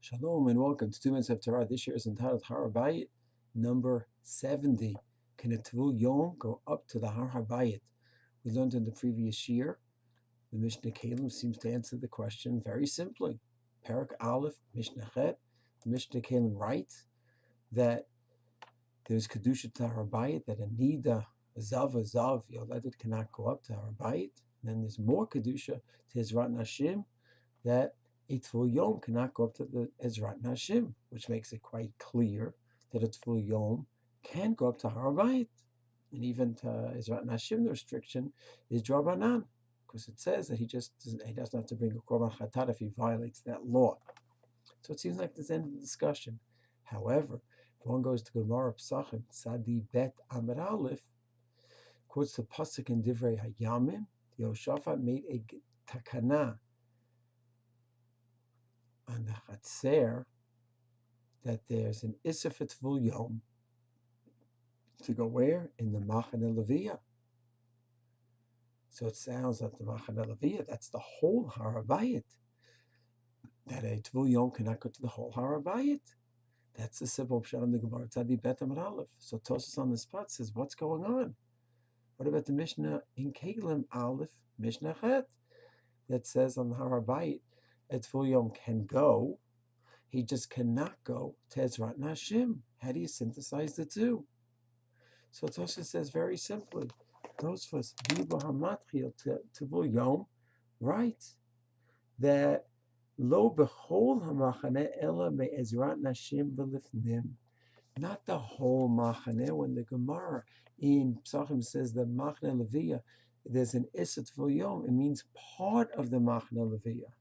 Shalom and welcome to 2 Minutes of Torah. This year is entitled Har Habayit, number 70. Can a Tevul-Yom go up to the Har Habayit? We learned in the previous year. The Mishnah Kalim seems to answer the question very simply. Parak Aleph, Mishnah Chet. The Mishnah Kalim writes that there's Kedusha to Har Habayit, that a Nida, a Zav, Yoledet cannot go up to Har Habayit. And then there's more Kedusha to Ezrat Nashim, that a Tevul-Yom cannot go up to the Ezrat Nashim, which makes it quite clear that a Tevul-Yom can go up to Har Habayit. And even to Ezrat Nashim, the restriction is Drabanan, because it says that he doesn't have to bring a Korban Chatat if he violates that law. So it seems like this end of the discussion. However, if one goes to Gemara Psachim, Sadi Bet Amar Aleph, quotes the Pasuk in Divrei Hayamim, Yehoshaphat made a takana on the Chatzer that there's an Issa for Tevul-Yom to go where? In the Machane Leviyah. So it sounds like the Machane Leviyah, that's the whole Har Habayit. That a Tevul-Yom cannot go to the whole Har Habayit. That's the simple pshat in the Gemara Tzadi Bet Amar Aleph. So Tosfos on the spot says, what's going on? What about the Mishnah in Kalim Aleph, Mishnah Chet, that says on the Har Habayit, a Tevul-Yom can go, he just cannot go to Ezrat Nashim. How do you synthesize the two? So Tosfos says very simply, Tosfos Bibo Hamatchil Tevul-Yom writes that Lo Bechol Hamachane Ela Me Ezrat Nashim V'Lifnim. Not the whole Machane. When the Gemara in Psachim says the Machane Leviyah, there's an Issa Tevul-Yom, it means part of the Machane Leviyah.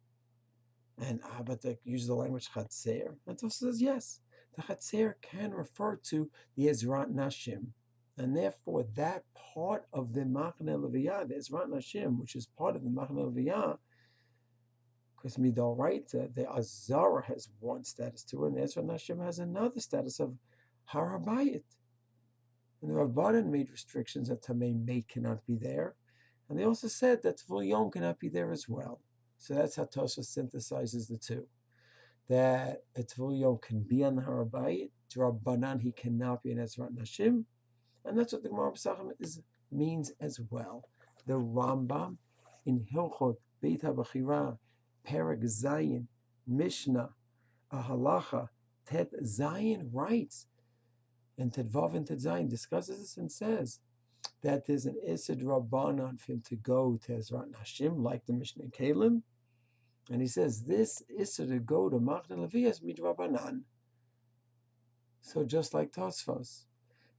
And but they use the language Chatzer. And Tosfos says yes, the Chatzer can refer to the Ezrat Nashim. And therefore that part of the Machane Leviyah, the Ezrat Nashim, which is part of the Machane Leviyah, because Midoraita, the Azara has one status to it, and the Ezrat Nashim has another status of Har Habayit. And the Rabbanan made restrictions that Tamei Meit cannot be there. And they also said that Tevul-Yom cannot be there as well. So that's how Tosfos synthesizes the two. That a Tevul-Yom can be on the Har Habayit, Rabbanan he cannot be in Ezrat Nashim. And that's what the Gemara Pesachim means as well. The Rambam in Hilchot Beit HaBechira, Perek Zayin, Mishnah, Halacha, Tet Zayin writes, and Tet Vav and Tet Zayin discusses this and says that there's an Isid Rabbanan for him to go to Ezrat Nashim, like the Mishnah Kalim. And he says this Isid to go to Machane Leviyah is Midrabanan. So just like Tosfos,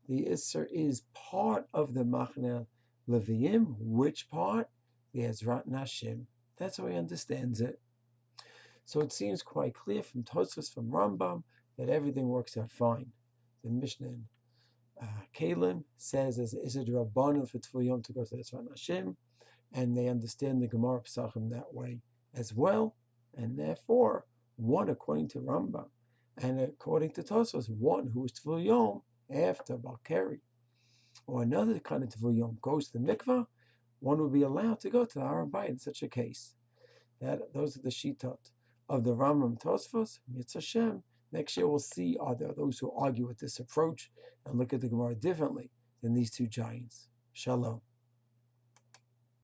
the Isser is part of the Machane Leviyim. Which part? The Ezrat Nashim. That's how he understands it. So it seems quite clear from Tosfos, from Rambam, that everything works out fine. The Mishnah in Kalim says there's Isid Rabbanan for Tevul-Yom to go to Ezrat Nashim, and they understand the Gemara Pesachim that way as well, and therefore, one according to Rambam, and according to Tosfos, one who is Tevul-Yom after Balkari, or another kind of Tevul-Yom goes to the mikvah, one would be allowed to go to the Har Habayit in such a case. Those are the shitot of the Rambam Tosfos. Mitzvah Hashem. Next year we'll see, are there those who argue with this approach and look at the Gemara differently than these two giants. Shalom.